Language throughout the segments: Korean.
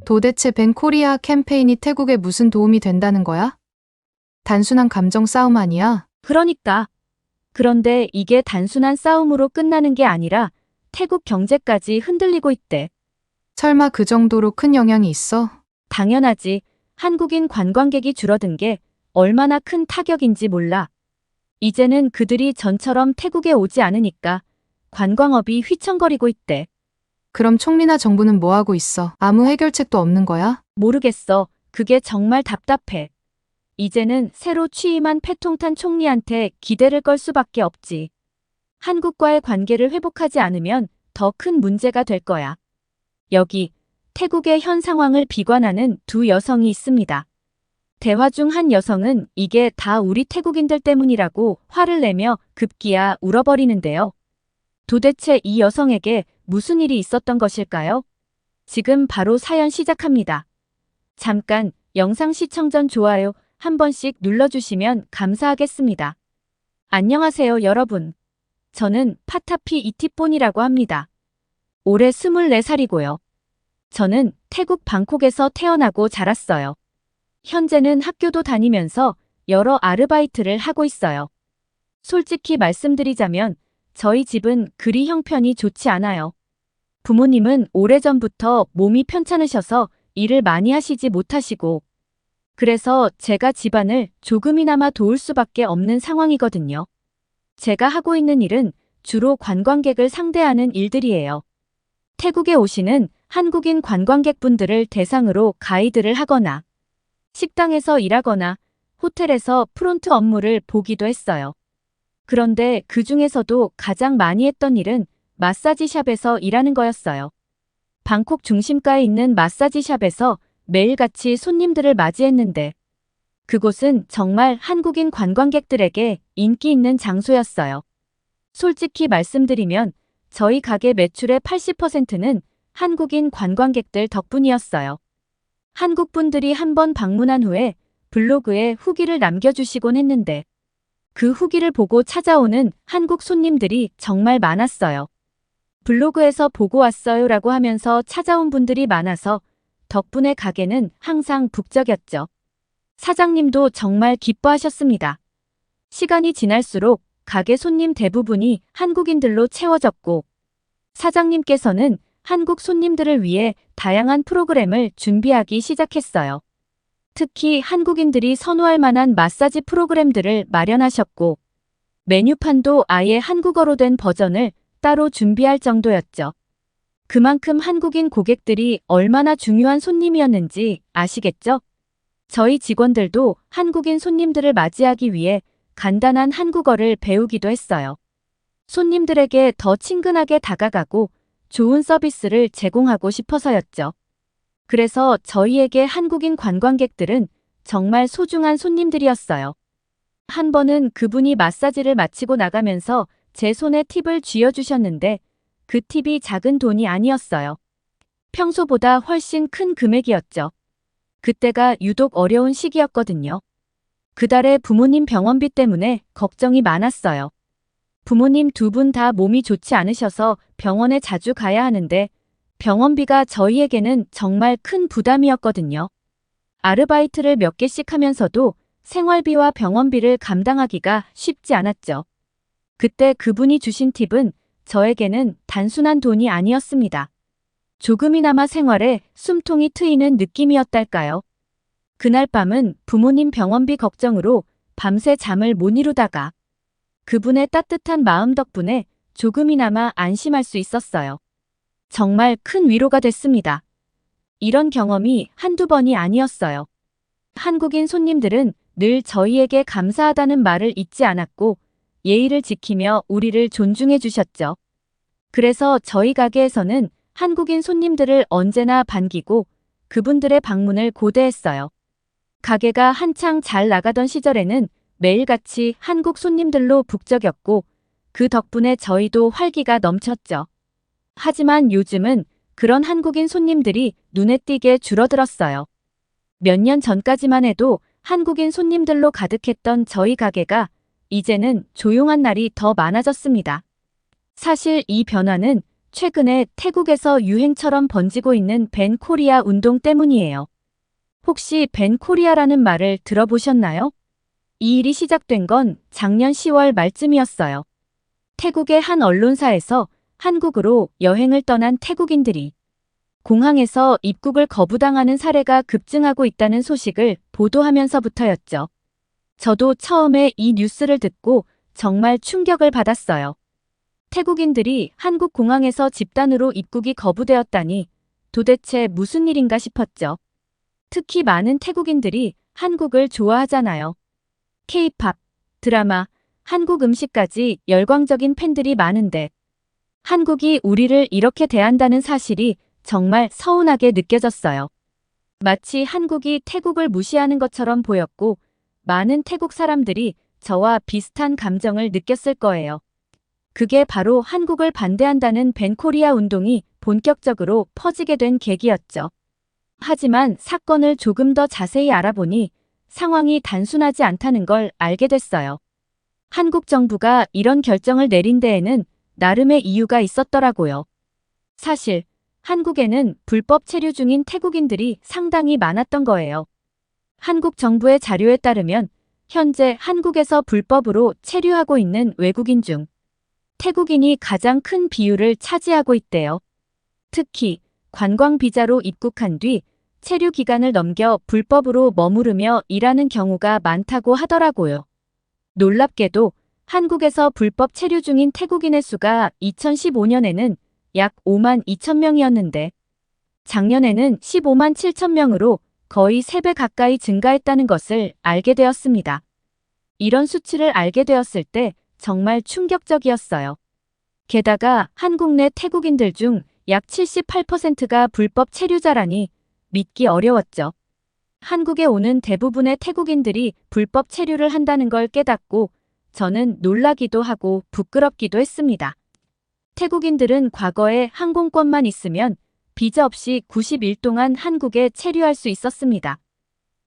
도대체 벤코리아 캠페인이 태국에 무슨 도움이 된다는 거야? 단순한 감정 싸움 아니야? 그러니까. 그런데 이게 단순한 싸움으로 끝나는 게 아니라 태국 경제까지 흔들리고 있대. 설마 그 정도로 큰 영향이 있어? 당연하지. 한국인 관광객이 줄어든 게 얼마나 큰 타격인지 몰라. 이제는 그들이 전처럼 태국에 오지 않으니까 관광업이 휘청거리고 있대. 그럼 총리나 정부는 뭐 하고 있어? 아무 해결책도 없는 거야? 모르겠어. 그게 정말 답답해. 이제는 새로 취임한 패통탄 총리한테 기대를 걸 수밖에 없지. 한국과의 관계를 회복하지 않으면 더 큰 문제가 될 거야. 여기 태국의 현 상황을 비관하는 두 여성이 있습니다. 대화 중 한 여성은 이게 다 우리 태국인들 때문이라고 화를 내며 급기야 울어버리는데요. 도대체 이 여성에게 무슨 일이 있었던 것일까요? 지금 바로 사연 시작합니다. 잠깐 영상 시청 전 좋아요 한 번씩 눌러주시면 감사하겠습니다. 안녕하세요 여러분. 저는 파타피 이티폰이라고 합니다. 올해 24살이고요. 저는 태국 방콕에서 태어나고 자랐어요. 현재는 학교도 다니면서 여러 아르바이트를 하고 있어요. 솔직히 말씀드리자면 저희 집은 그리 형편이 좋지 않아요. 부모님은 오래전부터 몸이 편찮으셔서 일을 많이 하시지 못하시고 그래서 제가 집안을 조금이나마 도울 수밖에 없는 상황이거든요. 제가 하고 있는 일은 주로 관광객을 상대하는 일들이에요. 태국에 오시는 한국인 관광객분들을 대상으로 가이드를 하거나 식당에서 일하거나 호텔에서 프론트 업무를 보기도 했어요. 그런데 그 중에서도 가장 많이 했던 일은 마사지샵에서 일하는 거였어요. 방콕 중심가에 있는 마사지샵에서 매일같이 손님들을 맞이했는데 그곳은 정말 한국인 관광객들에게 인기 있는 장소였어요. 솔직히 말씀드리면 저희 가게 매출의 80%는 한국인 관광객들 덕분이었어요. 한국 분들이 한번 방문한 후에 블로그에 후기를 남겨주시곤 했는데 그 후기를 보고 찾아오는 한국 손님들이 정말 많았어요. 블로그에서 보고 왔어요 라고 하면서 찾아온 분들이 많아서 덕분에 가게는 항상 북적였죠. 사장님도 정말 기뻐하셨습니다. 시간이 지날수록 가게 손님 대부분이 한국인들로 채워졌고 사장님께서는 한국 손님들을 위해 다양한 프로그램을 준비하기 시작했어요. 특히 한국인들이 선호할 만한 마사지 프로그램들을 마련하셨고 메뉴판도 아예 한국어로 된 버전을 따로 준비할 정도였죠. 그만큼 한국인 고객들이 얼마나 중요한 손님이었는지 아시겠죠? 저희 직원들도 한국인 손님들을 맞이하기 위해 간단한 한국어를 배우기도 했어요. 손님들에게 더 친근하게 다가가고 좋은 서비스를 제공하고 싶어서였죠. 그래서 저희에게 한국인 관광객들은 정말 소중한 손님들이었어요. 한 번은 그분이 마사지를 마치고 나가면서 제 손에 팁을 쥐어주셨는데 그 팁이 작은 돈이 아니었어요. 평소보다 훨씬 큰 금액이었죠. 그때가 유독 어려운 시기였거든요. 그달에 부모님 병원비 때문에 걱정이 많았어요. 부모님 두 분 다 몸이 좋지 않으셔서 병원에 자주 가야 하는데 병원비가 저희에게는 정말 큰 부담이었거든요. 아르바이트를 몇 개씩 하면서도 생활비와 병원비를 감당하기가 쉽지 않았죠. 그때 그분이 주신 팁은 저에게는 단순한 돈이 아니었습니다. 조금이나마 생활에 숨통이 트이는 느낌이었달까요? 그날 밤은 부모님 병원비 걱정으로 밤새 잠을 못 이루다가 그분의 따뜻한 마음 덕분에 조금이나마 안심할 수 있었어요. 정말 큰 위로가 됐습니다. 이런 경험이 한두 번이 아니었어요. 한국인 손님들은 늘 저희에게 감사하다는 말을 잊지 않았고 예의를 지키며 우리를 존중해 주셨죠. 그래서 저희 가게에서는 한국인 손님들을 언제나 반기고 그분들의 방문을 고대했어요. 가게가 한창 잘 나가던 시절에는 매일같이 한국 손님들로 북적였고 그 덕분에 저희도 활기가 넘쳤죠. 하지만 요즘은 그런 한국인 손님들이 눈에 띄게 줄어들었어요. 몇 년 전까지만 해도 한국인 손님들로 가득했던 저희 가게가 이제는 조용한 날이 더 많아졌습니다. 사실 이 변화는 최근에 태국에서 유행처럼 번지고 있는 밴 코리아 운동 때문이에요. 혹시 밴 코리아라는 말을 들어보셨나요? 이 일이 시작된 건 작년 10월 말쯤이었어요. 태국의 한 언론사에서 한국으로 여행을 떠난 태국인들이 공항에서 입국을 거부당하는 사례가 급증하고 있다는 소식을 보도하면서부터였죠. 저도 처음에 이 뉴스를 듣고 정말 충격을 받았어요. 태국인들이 한국 공항에서 집단으로 입국이 거부되었다니 도대체 무슨 일인가 싶었죠. 특히 많은 태국인들이 한국을 좋아하잖아요. K-팝, 드라마, 한국 음식까지 열광적인 팬들이 많은데 한국이 우리를 이렇게 대한다는 사실이 정말 서운하게 느껴졌어요. 마치 한국이 태국을 무시하는 것처럼 보였고 많은 태국 사람들이 저와 비슷한 감정을 느꼈을 거예요. 그게 바로 한국을 반대한다는 밴 코리아 운동이 본격적으로 퍼지게 된 계기였죠. 하지만 사건을 조금 더 자세히 알아보니 상황이 단순하지 않다는 걸 알게 됐어요. 한국 정부가 이런 결정을 내린 데에는 나름의 이유가 있었더라고요. 사실 한국에는 불법 체류 중인 태국인들이 상당히 많았던 거예요. 한국 정부의 자료에 따르면 현재 한국에서 불법으로 체류하고 있는 외국인 중 태국인이 가장 큰 비율을 차지하고 있대요. 특히 관광 비자로 입국한 뒤 체류 기간을 넘겨 불법으로 머무르며 일하는 경우가 많다고 하더라고요. 놀랍게도 한국에서 불법 체류 중인 태국인의 수가 2015년에는 약 5만 2천 명이었는데 작년에는 15만 7천 명으로 거의 3배 가까이 증가했다는 것을 알게 되었습니다. 이런 수치를 알게 되었을 때 정말 충격적이었어요. 게다가 한국 내 태국인들 중 약 78%가 불법 체류자라니 믿기 어려웠죠. 한국에 오는 대부분의 태국인들이 불법 체류를 한다는 걸 깨닫고 저는 놀라기도 하고 부끄럽기도 했습니다. 태국인들은 과거에 항공권만 있으면 비자 없이 90일 동안 한국에 체류할 수 있었습니다.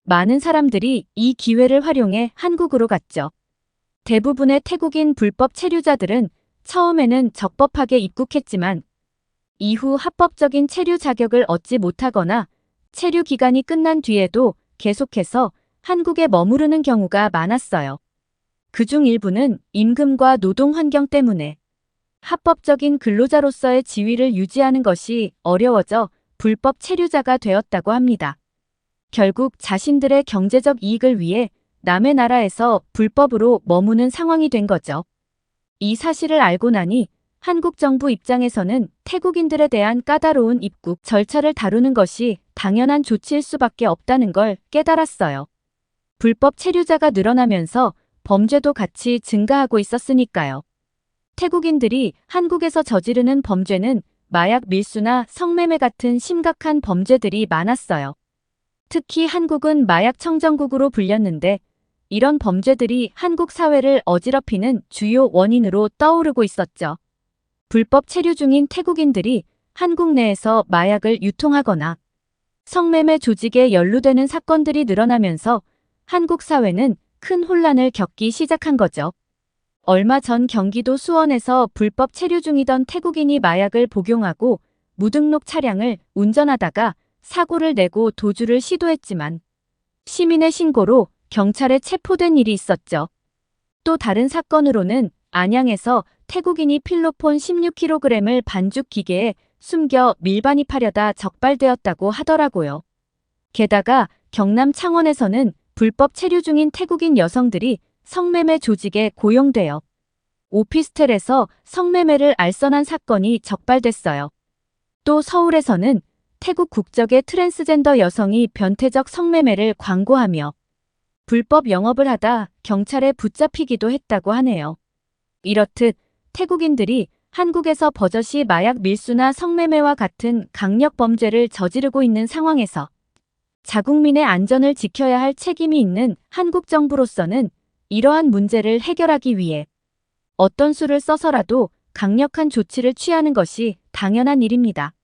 많은 사람들이 이 기회를 활용해 한국으로 갔죠. 대부분의 태국인 불법 체류자들은 처음에는 적법하게 입국했지만 이후 합법적인 체류 자격을 얻지 못하거나 체류 기간이 끝난 뒤에도 계속해서 한국에 머무르는 경우가 많았어요. 그중 일부는 임금과 노동 환경 때문에 합법적인 근로자로서의 지위를 유지하는 것이 어려워져 불법 체류자가 되었다고 합니다. 결국 자신들의 경제적 이익을 위해 남의 나라에서 불법으로 머무는 상황이 된 거죠. 이 사실을 알고 나니 한국 정부 입장에서는 태국인들에 대한 까다로운 입국 절차를 다루는 것이 당연한 조치일 수밖에 없다는 걸 깨달았어요. 불법 체류자가 늘어나면서 범죄도 같이 증가하고 있었으니까요. 태국인들이 한국에서 저지르는 범죄는 마약 밀수나 성매매 같은 심각한 범죄들이 많았어요. 특히 한국은 마약 청정국으로 불렸는데 이런 범죄들이 한국 사회를 어지럽히는 주요 원인으로 떠오르고 있었죠. 불법 체류 중인 태국인들이 한국 내에서 마약을 유통하거나 성매매 조직에 연루되는 사건들이 늘어나면서 한국 사회는 큰 혼란을 겪기 시작한 거죠. 얼마 전 경기도 수원에서 불법 체류 중이던 태국인이 마약을 복용하고 무등록 차량을 운전하다가 사고를 내고 도주를 시도했지만 시민의 신고로 경찰에 체포된 일이 있었죠. 또 다른 사건으로는 안양에서 태국인이 필로폰 16kg을 반죽 기계에 숨겨 밀반입하려다 적발되었다고 하더라고요. 게다가 경남 창원에서는 불법 체류 중인 태국인 여성들이 성매매 조직에 고용되어 오피스텔에서 성매매를 알선한 사건이 적발됐어요. 또 서울에서는 태국 국적의 트랜스젠더 여성이 변태적 성매매를 광고하며 불법 영업을 하다 경찰에 붙잡히기도 했다고 하네요. 이렇듯 태국인들이 한국에서 버젓이 마약 밀수나 성매매와 같은 강력 범죄를 저지르고 있는 상황에서 자국민의 안전을 지켜야 할 책임이 있는 한국 정부로서는 이러한 문제를 해결하기 위해 어떤 수를 써서라도 강력한 조치를 취하는 것이 당연한 일입니다.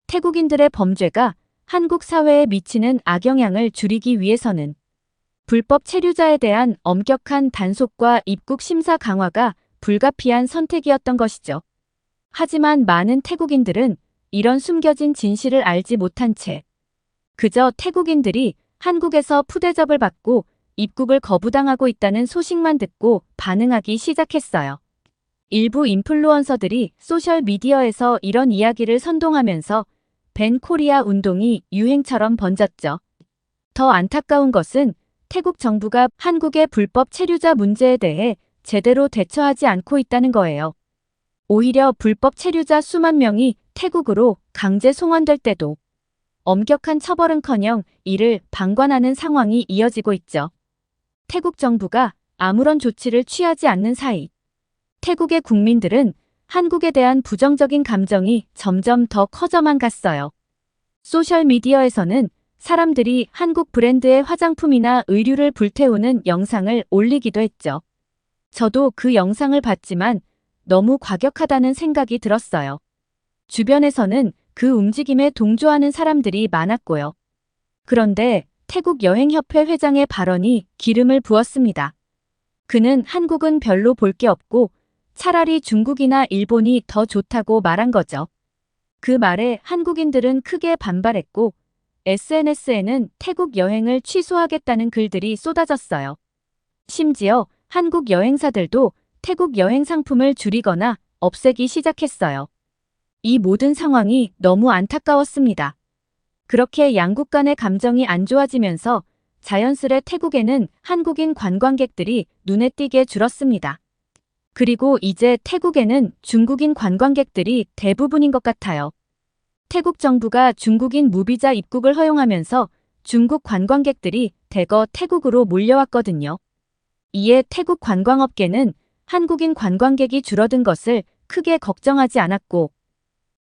태국인들의 범죄가 한국 사회에 미치는 악영향을 줄이기 위해서는 불법 체류자에 대한 엄격한 단속과 입국 심사 강화가 불가피한 선택이었던 것이죠. 하지만 많은 태국인들은 이런 숨겨진 진실을 알지 못한 채 그저 태국인들이 한국에서 푸대접을 받고 입국을 거부당하고 있다는 소식만 듣고 반응하기 시작했어요. 일부 인플루언서들이 소셜미디어에서 이런 이야기를 선동하면서 밴 코리아 운동이 유행처럼 번졌죠. 더 안타까운 것은 태국 정부가 한국의 불법 체류자 문제에 대해 제대로 대처하지 않고 있다는 거예요. 오히려 불법 체류자 수만 명이 태국으로 강제 송환될 때도 엄격한 처벌은커녕 이를 방관하는 상황이 이어지고 있죠. 태국 정부가 아무런 조치를 취하지 않는 사이 태국의 국민들은 한국에 대한 부정적인 감정이 점점 더 커져만 갔어요. 소셜미디어에서는 사람들이 한국 브랜드의 화장품이나 의류를 불태우는 영상을 올리기도 했죠. 저도 그 영상을 봤지만 너무 과격하다는 생각이 들었어요. 주변에서는 그 움직임에 동조하는 사람들이 많았고요. 그런데 태국 여행협회 회장의 발언이 기름을 부었습니다. 그는 한국은 별로 볼 게 없고 차라리 중국이나 일본이 더 좋다고 말한 거죠. 그 말에 한국인들은 크게 반발했고 SNS에는 태국 여행을 취소하겠다는 글들이 쏟아졌어요. 심지어 한국 여행사들도 태국 여행 상품을 줄이거나 없애기 시작했어요. 이 모든 상황이 너무 안타까웠습니다. 그렇게 양국 간의 감정이 안 좋아지면서 자연스레 태국에는 한국인 관광객들이 눈에 띄게 줄었습니다. 그리고 이제 태국에는 중국인 관광객들이 대부분인 것 같아요. 태국 정부가 중국인 무비자 입국을 허용하면서 중국 관광객들이 대거 태국으로 몰려왔거든요. 이에 태국 관광업계는 한국인 관광객이 줄어든 것을 크게 걱정하지 않았고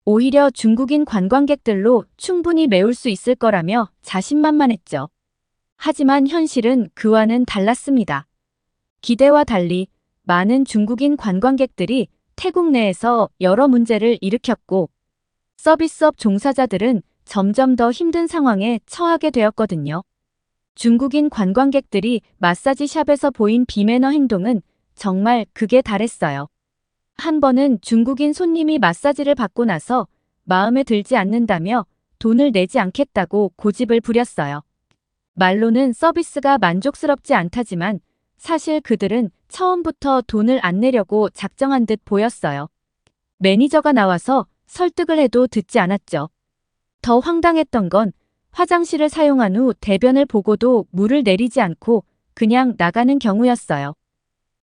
오히려 중국인 관광객들로 충분히 메울 수 있을 거라며 자신만만했죠. 하지만 현실은 그와는 달랐습니다. 기대와 달리 많은 중국인 관광객들이 태국 내에서 여러 문제를 일으켰고 서비스업 종사자들은 점점 더 힘든 상황에 처하게 되었거든요. 중국인 관광객들이 마사지 샵에서 보인 비매너 행동은 정말 극에 달했어요. 한 번은 중국인 손님이 마사지를 받고 나서 마음에 들지 않는다며 돈을 내지 않겠다고 고집을 부렸어요. 말로는 서비스가 만족스럽지 않다지만 사실 그들은 처음부터 돈을 안 내려고 작정한 듯 보였어요. 매니저가 나와서 설득을 해도 듣지 않았죠. 더 황당했던 건 화장실을 사용한 후 대변을 보고도 물을 내리지 않고 그냥 나가는 경우였어요.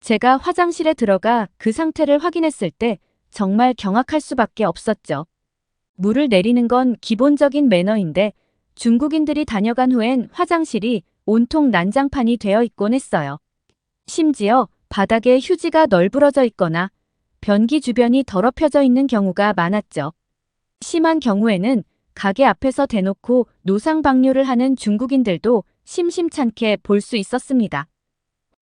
제가 화장실에 들어가 그 상태를 확인했을 때 정말 경악할 수밖에 없었죠. 물을 내리는 건 기본적인 매너인데 중국인들이 다녀간 후엔 화장실이 온통 난장판이 되어 있곤 했어요. 심지어 바닥에 휴지가 널브러져 있거나 변기 주변이 더럽혀져 있는 경우가 많았죠. 심한 경우에는 가게 앞에서 대놓고 노상 방뇨를 하는 중국인들도 심심찮게 볼 수 있었습니다.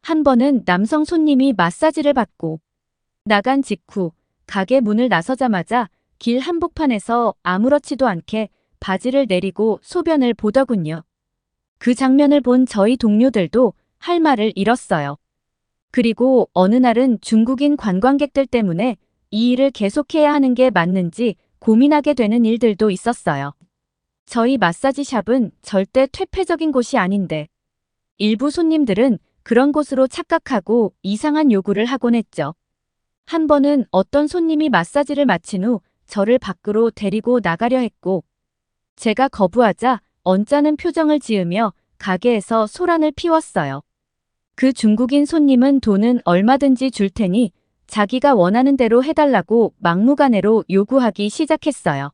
한 번은 남성 손님이 마사지를 받고 나간 직후 가게 문을 나서자마자 길 한복판에서 아무렇지도 않게 바지를 내리고 소변을 보더군요. 그 장면을 본 저희 동료들도 할 말을 잃었어요. 그리고 어느 날은 중국인 관광객들 때문에 이 일을 계속해야 하는 게 맞는지 고민하게 되는 일들도 있었어요. 저희 마사지샵은 절대 퇴폐적인 곳이 아닌데 일부 손님들은 그런 곳으로 착각하고 이상한 요구를 하곤 했죠. 한 번은 어떤 손님이 마사지를 마친 후 저를 밖으로 데리고 나가려 했고 제가 거부하자 언짢은 표정을 지으며 가게에서 소란을 피웠어요. 그 중국인 손님은 돈은 얼마든지 줄 테니 자기가 원하는 대로 해달라고 막무가내로 요구하기 시작했어요.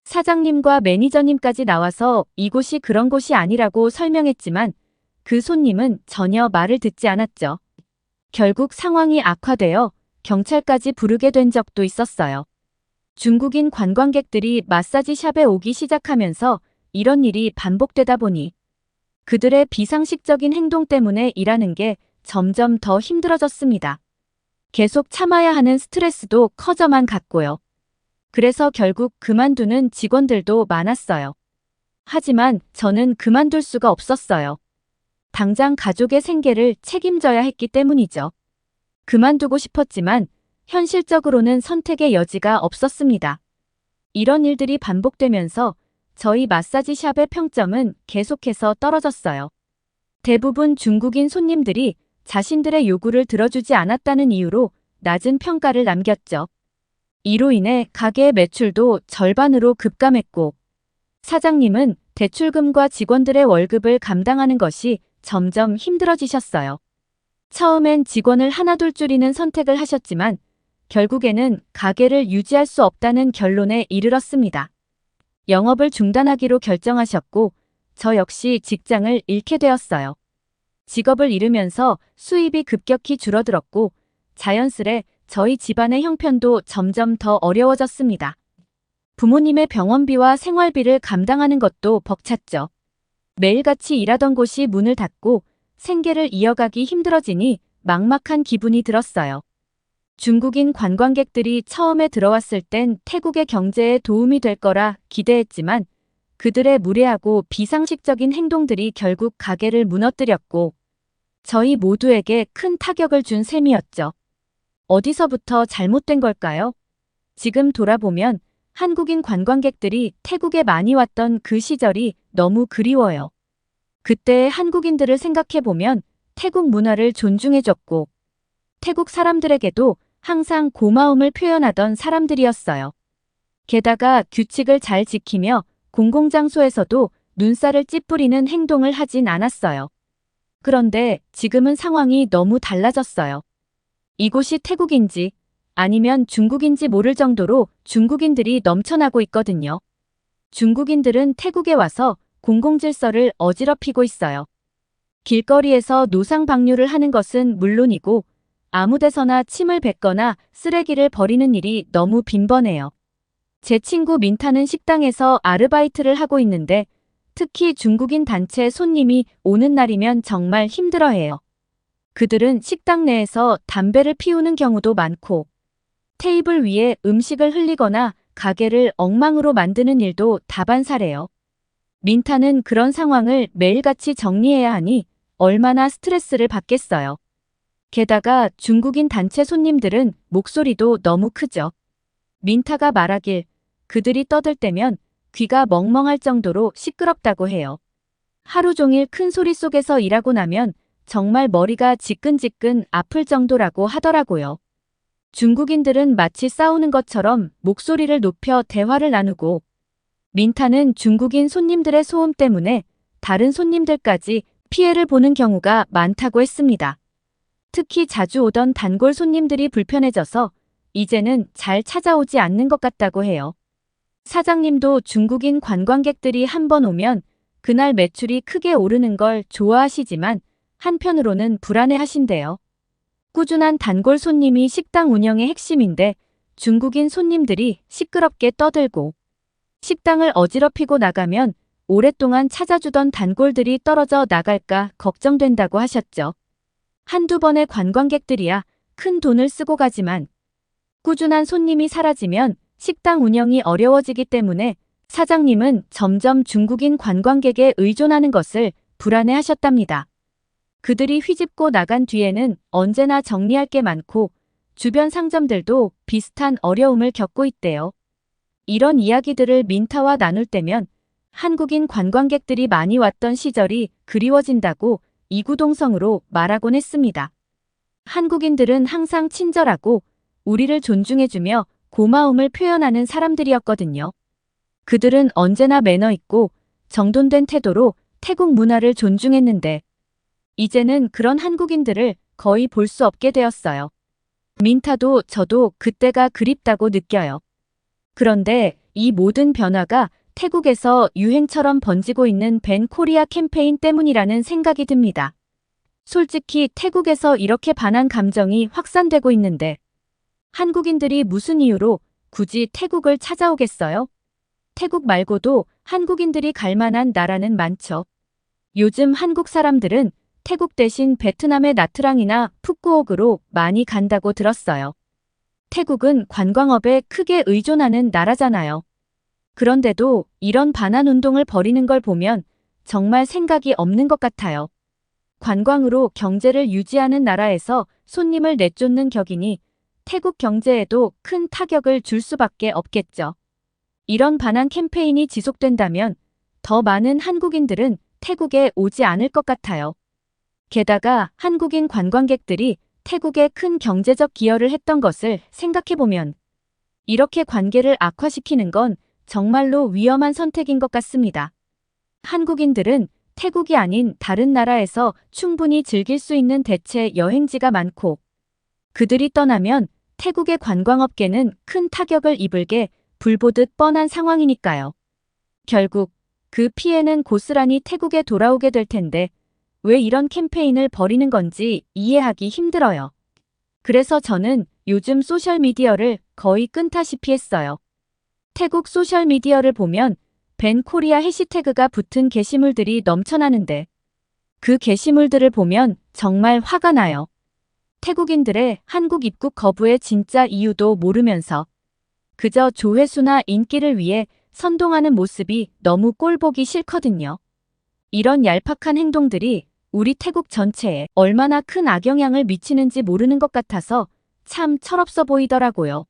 사장님과 매니저님까지 나와서 이곳이 그런 곳이 아니라고 설명했지만 그 손님은 전혀 말을 듣지 않았죠. 결국 상황이 악화되어 경찰까지 부르게 된 적도 있었어요. 중국인 관광객들이 마사지 샵에 오기 시작하면서 이런 일이 반복되다 보니 그들의 비상식적인 행동 때문에 일하는 게 점점 더 힘들어졌습니다. 계속 참아야 하는 스트레스도 커져만 갔고요. 그래서 결국 그만두는 직원들도 많았어요. 하지만 저는 그만둘 수가 없었어요. 당장 가족의 생계를 책임져야 했기 때문이죠. 그만두고 싶었지만 현실적으로는 선택의 여지가 없었습니다. 이런 일들이 반복되면서 저희 마사지 샵의 평점은 계속해서 떨어졌어요. 대부분 중국인 손님들이 자신들의 요구를 들어주지 않았다는 이유로 낮은 평가를 남겼죠. 이로 인해 가게의 매출도 절반으로 급감했고, 사장님은 대출금과 직원들의 월급을 감당하는 것이 점점 힘들어지셨어요. 처음엔 직원을 하나둘 줄이는 선택을 하셨지만 결국에는 가게를 유지할 수 없다는 결론에 이르렀습니다. 영업을 중단하기로 결정하셨고 저 역시 직장을 잃게 되었어요. 직업을 잃으면서 수입이 급격히 줄어들었고 자연스레 저희 집안의 형편도 점점 더 어려워졌습니다. 부모님의 병원비와 생활비를 감당하는 것도 벅찼죠. 매일같이 일하던 곳이 문을 닫고 생계를 이어가기 힘들어지니 막막한 기분이 들었어요. 중국인 관광객들이 처음에 들어왔을 땐 태국의 경제에 도움이 될 거라 기대했지만 그들의 무례하고 비상식적인 행동들이 결국 가게를 무너뜨렸고 저희 모두에게 큰 타격을 준 셈이었죠. 어디서부터 잘못된 걸까요? 지금 돌아보면 한국인 관광객들이 태국에 많이 왔던 그 시절이 너무 그리워요. 그때의 한국인들을 생각해보면 태국 문화를 존중해줬고 태국 사람들에게도 항상 고마움을 표현하던 사람들이었어요. 게다가 규칙을 잘 지키며 공공장소에서도 눈살을 찌푸리는 행동을 하진 않았어요. 그런데 지금은 상황이 너무 달라졌어요. 이곳이 태국인지 아니면 중국인지 모를 정도로 중국인들이 넘쳐나고 있거든요. 중국인들은 태국에 와서 공공질서를 어지럽히고 있어요. 길거리에서 노상방뇨를 하는 것은 물론이고 아무데서나 침을 뱉거나 쓰레기를 버리는 일이 너무 빈번해요. 제 친구 민타는 식당에서 아르바이트를 하고 있는데 특히 중국인 단체 손님이 오는 날이면 정말 힘들어해요. 그들은 식당 내에서 담배를 피우는 경우도 많고 테이블 위에 음식을 흘리거나 가게를 엉망으로 만드는 일도 다반사래요. 민타는 그런 상황을 매일같이 정리해야 하니 얼마나 스트레스를 받겠어요. 게다가 중국인 단체 손님들은 목소리도 너무 크죠. 민타가 말하길 그들이 떠들 때면 귀가 멍멍할 정도로 시끄럽다고 해요. 하루 종일 큰 소리 속에서 일하고 나면 정말 머리가 지끈지끈 아플 정도라고 하더라고요. 중국인들은 마치 싸우는 것처럼 목소리를 높여 대화를 나누고 민타는 중국인 손님들의 소음 때문에 다른 손님들까지 피해를 보는 경우가 많다고 했습니다. 특히 자주 오던 단골 손님들이 불편해져서 이제는 잘 찾아오지 않는 것 같다고 해요. 사장님도 중국인 관광객들이 한 번 오면 그날 매출이 크게 오르는 걸 좋아하시지만 한편으로는 불안해하신대요. 꾸준한 단골 손님이 식당 운영의 핵심인데 중국인 손님들이 시끄럽게 떠들고 식당을 어지럽히고 나가면 오랫동안 찾아주던 단골들이 떨어져 나갈까 걱정된다고 하셨죠. 한두 번의 관광객들이야 큰 돈을 쓰고 가지만 꾸준한 손님이 사라지면 식당 운영이 어려워지기 때문에 사장님은 점점 중국인 관광객에 의존하는 것을 불안해하셨답니다. 그들이 휘집고 나간 뒤에는 언제나 정리할 게 많고 주변 상점들도 비슷한 어려움을 겪고 있대요. 이런 이야기들을 민타와 나눌 때면 한국인 관광객들이 많이 왔던 시절이 그리워진다고 이구동성으로 말하곤 했습니다. 한국인들은 항상 친절하고 우리를 존중해주며 고마움을 표현하는 사람들이었거든요. 그들은 언제나 매너 있고 정돈된 태도로 태국 문화를 존중했는데 이제는 그런 한국인들을 거의 볼 수 없게 되었어요. 민타도 저도 그때가 그립다고 느껴요. 그런데 이 모든 변화가 태국에서 유행처럼 번지고 있는 밴 코리아 캠페인 때문이라는 생각이 듭니다. 솔직히 태국에서 이렇게 반한 감정이 확산되고 있는데 한국인들이 무슨 이유로 굳이 태국을 찾아오겠어요? 태국 말고도 한국인들이 갈 만한 나라는 많죠. 요즘 한국 사람들은 태국 대신 베트남의 나트랑이나 푸꾸옥으로 많이 간다고 들었어요. 태국은 관광업에 크게 의존하는 나라잖아요. 그런데도 이런 반환 운동을 벌이는 걸 보면 정말 생각이 없는 것 같아요. 관광으로 경제를 유지하는 나라에서 손님을 내쫓는 격이니 태국 경제에도 큰 타격을 줄 수밖에 없겠죠. 이런 반환 캠페인이 지속된다면 더 많은 한국인들은 태국에 오지 않을 것 같아요. 게다가 한국인 관광객들이 태국에 큰 경제적 기여를 했던 것을 생각해보면 이렇게 관계를 악화시키는 건 정말로 위험한 선택인 것 같습니다. 한국인들은 태국이 아닌 다른 나라에서 충분히 즐길 수 있는 대체 여행지가 많고 그들이 떠나면 태국의 관광업계는 큰 타격을 입을 게 불보듯 뻔한 상황이니까요. 결국 그 피해는 고스란히 태국에 돌아오게 될 텐데 왜 이런 캠페인을 벌이는 건지 이해하기 힘들어요. 그래서 저는 요즘 소셜미디어를 거의 끊다시피 했어요. 태국 소셜미디어를 보면 밴 코리아 해시태그가 붙은 게시물들이 넘쳐나는데 그 게시물들을 보면 정말 화가 나요. 태국인들의 한국 입국 거부의 진짜 이유도 모르면서 그저 조회수나 인기를 위해 선동하는 모습이 너무 꼴보기 싫거든요. 이런 얄팍한 행동들이 우리 태국 전체에 얼마나 큰 악영향을 미치는지 모르는 것 같아서 참 철없어 보이더라고요.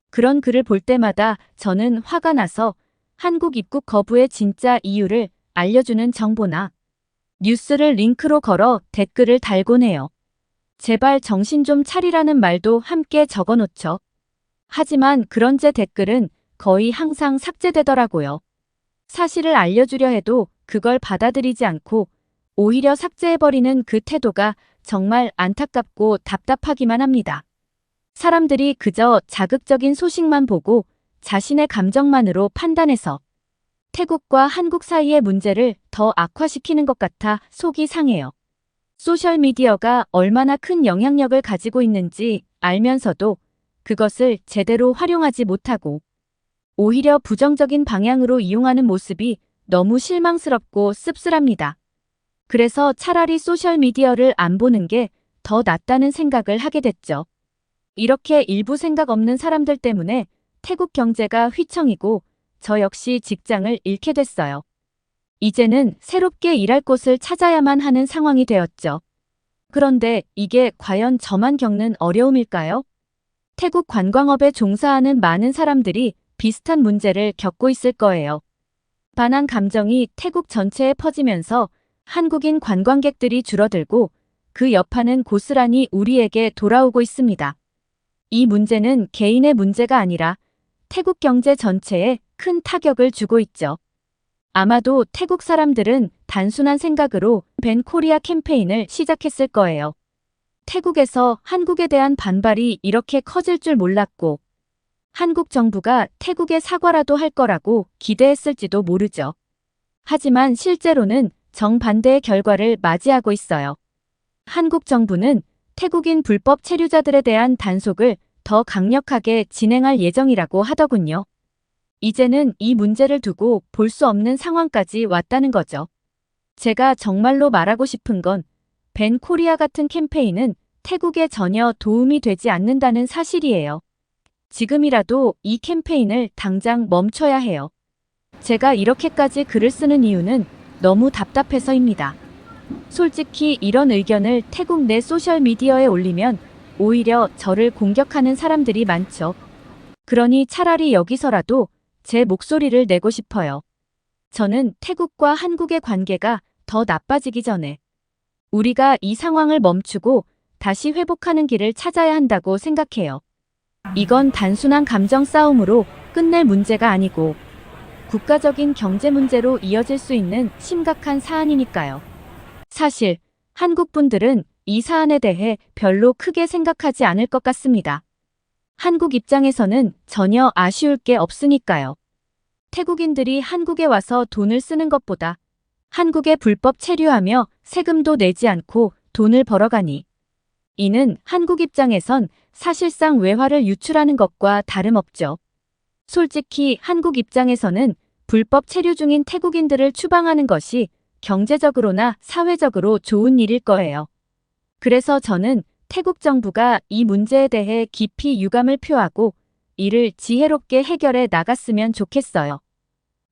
그런 글을 볼 때마다 저는 화가 나서 한국 입국 거부의 진짜 이유를 알려주는 정보나 뉴스를 링크로 걸어 댓글을 달곤 해요. 제발 정신 좀 차리라는 말도 함께 적어놓죠. 하지만 그런 제 댓글은 거의 항상 삭제되더라고요. 사실을 알려주려 해도 그걸 받아들이지 않고 오히려 삭제해버리는 그 태도가 정말 안타깝고 답답하기만 합니다. 사람들이 그저 자극적인 소식만 보고 자신의 감정만으로 판단해서 태국과 한국 사이의 문제를 더 악화시키는 것 같아 속이 상해요. 소셜미디어가 얼마나 큰 영향력을 가지고 있는지 알면서도 그것을 제대로 활용하지 못하고 오히려 부정적인 방향으로 이용하는 모습이 너무 실망스럽고 씁쓸합니다. 그래서 차라리 소셜미디어를 안 보는 게 더 낫다는 생각을 하게 됐죠. 이렇게 일부 생각 없는 사람들 때문에 태국 경제가 휘청이고 저 역시 직장을 잃게 됐어요. 이제는 새롭게 일할 곳을 찾아야만 하는 상황이 되었죠. 그런데 이게 과연 저만 겪는 어려움일까요? 태국 관광업에 종사하는 많은 사람들이 비슷한 문제를 겪고 있을 거예요. 반한 감정이 태국 전체에 퍼지면서 한국인 관광객들이 줄어들고 그 여파는 고스란히 우리에게 돌아오고 있습니다. 이 문제는 개인의 문제가 아니라 태국 경제 전체에 큰 타격을 주고 있죠. 아마도 태국 사람들은 단순한 생각으로 밴 코리아 캠페인을 시작했을 거예요. 태국에서 한국에 대한 반발이 이렇게 커질 줄 몰랐고 한국 정부가 태국에 사과라도 할 거라고 기대했을지도 모르죠. 하지만 실제로는 정반대의 결과를 맞이하고 있어요. 한국 정부는 태국인 불법 체류자들에 대한 단속을 더 강력하게 진행할 예정이라고 하더군요. 이제는 이 문제를 두고 볼 수 없는 상황까지 왔다는 거죠. 제가 정말로 말하고 싶은 건 밴 코리아 같은 캠페인은 태국에 전혀 도움이 되지 않는다는 사실이에요. 지금이라도 이 캠페인을 당장 멈춰야 해요. 제가 이렇게까지 글을 쓰는 이유는 너무 답답해서입니다. 솔직히 이런 의견을 태국 내 소셜미디어에 올리면 오히려 저를 공격하는 사람들이 많죠. 그러니 차라리 여기서라도 제 목소리를 내고 싶어요. 저는 태국과 한국의 관계가 더 나빠지기 전에 우리가 이 상황을 멈추고 다시 회복하는 길을 찾아야 한다고 생각해요. 이건 단순한 감정 싸움으로 끝낼 문제가 아니고 국가적인 경제 문제로 이어질 수 있는 심각한 사안이니까요. 사실 한국 분들은 이 사안에 대해 별로 크게 생각하지 않을 것 같습니다. 한국 입장에서는 전혀 아쉬울 게 없으니까요. 태국인들이 한국에 와서 돈을 쓰는 것보다 한국에 불법 체류하며 세금도 내지 않고 돈을 벌어가니 이는 한국 입장에선 사실상 외화를 유출하는 것과 다름없죠. 솔직히 한국 입장에서는 불법 체류 중인 태국인들을 추방하는 것이 경제적으로나 사회적으로 좋은 일일 거예요. 그래서 저는 태국 정부가 이 문제에 대해 깊이 유감을 표하고 이를 지혜롭게 해결해 나갔으면 좋겠어요.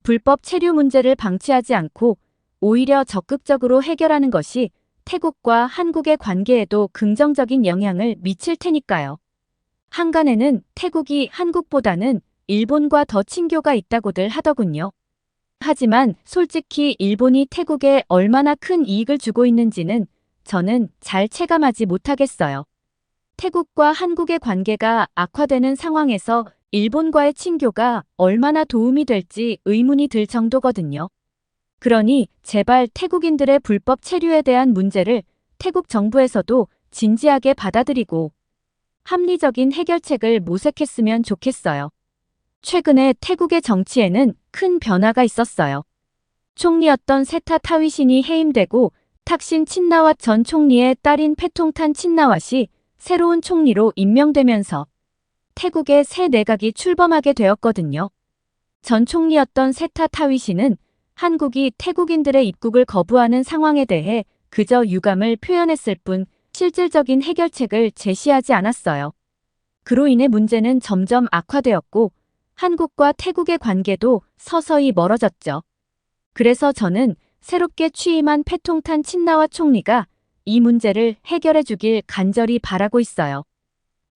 불법 체류 문제를 방치하지 않고 오히려 적극적으로 해결하는 것이 태국과 한국의 관계에도 긍정적인 영향을 미칠 테니까요. 한간에는 태국이 한국보다는 일본과 더 친교가 있다고들 하더군요. 하지만 솔직히 일본이 태국에 얼마나 큰 이익을 주고 있는지는 저는 잘 체감하지 못하겠어요. 태국과 한국의 관계가 악화되는 상황에서 일본과의 친교가 얼마나 도움이 될지 의문이 들 정도거든요. 그러니 제발 태국인들의 불법 체류에 대한 문제를 태국 정부에서도 진지하게 받아들이고 합리적인 해결책을 모색했으면 좋겠어요. 최근에 태국의 정치에는 큰 변화가 있었어요. 총리였던 세타 타위신이 해임되고 탁신 친나왓 전 총리의 딸인 패통탄 친나왓이 새로운 총리로 임명되면서 태국의 새 내각이 출범하게 되었거든요. 전 총리였던 세타 타위신은 한국이 태국인들의 입국을 거부하는 상황에 대해 그저 유감을 표현했을 뿐 실질적인 해결책을 제시하지 않았어요. 그로 인해 문제는 점점 악화되었고 한국과 태국의 관계도 서서히 멀어졌죠. 그래서 저는 새롭게 취임한 패통탄 친나와 총리가 이 문제를 해결해 주길 간절히 바라고 있어요.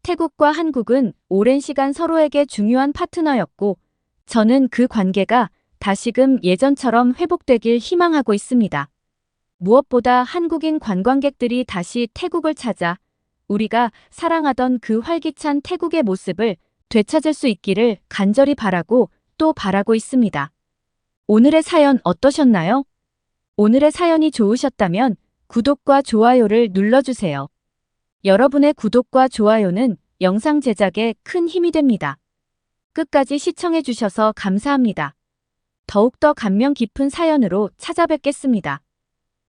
태국과 한국은 오랜 시간 서로에게 중요한 파트너였고 저는 그 관계가 다시금 예전처럼 회복되길 희망하고 있습니다. 무엇보다 한국인 관광객들이 다시 태국을 찾아 우리가 사랑하던 그 활기찬 태국의 모습을 되찾을 수 있기를 간절히 바라고 또 바라고 있습니다. 오늘의 사연 어떠셨나요? 오늘의 사연이 좋으셨다면 구독과 좋아요를 눌러주세요. 여러분의 구독과 좋아요는 영상 제작에 큰 힘이 됩니다. 끝까지 시청해주셔서 감사합니다. 더욱더 감명 깊은 사연으로 찾아뵙겠습니다.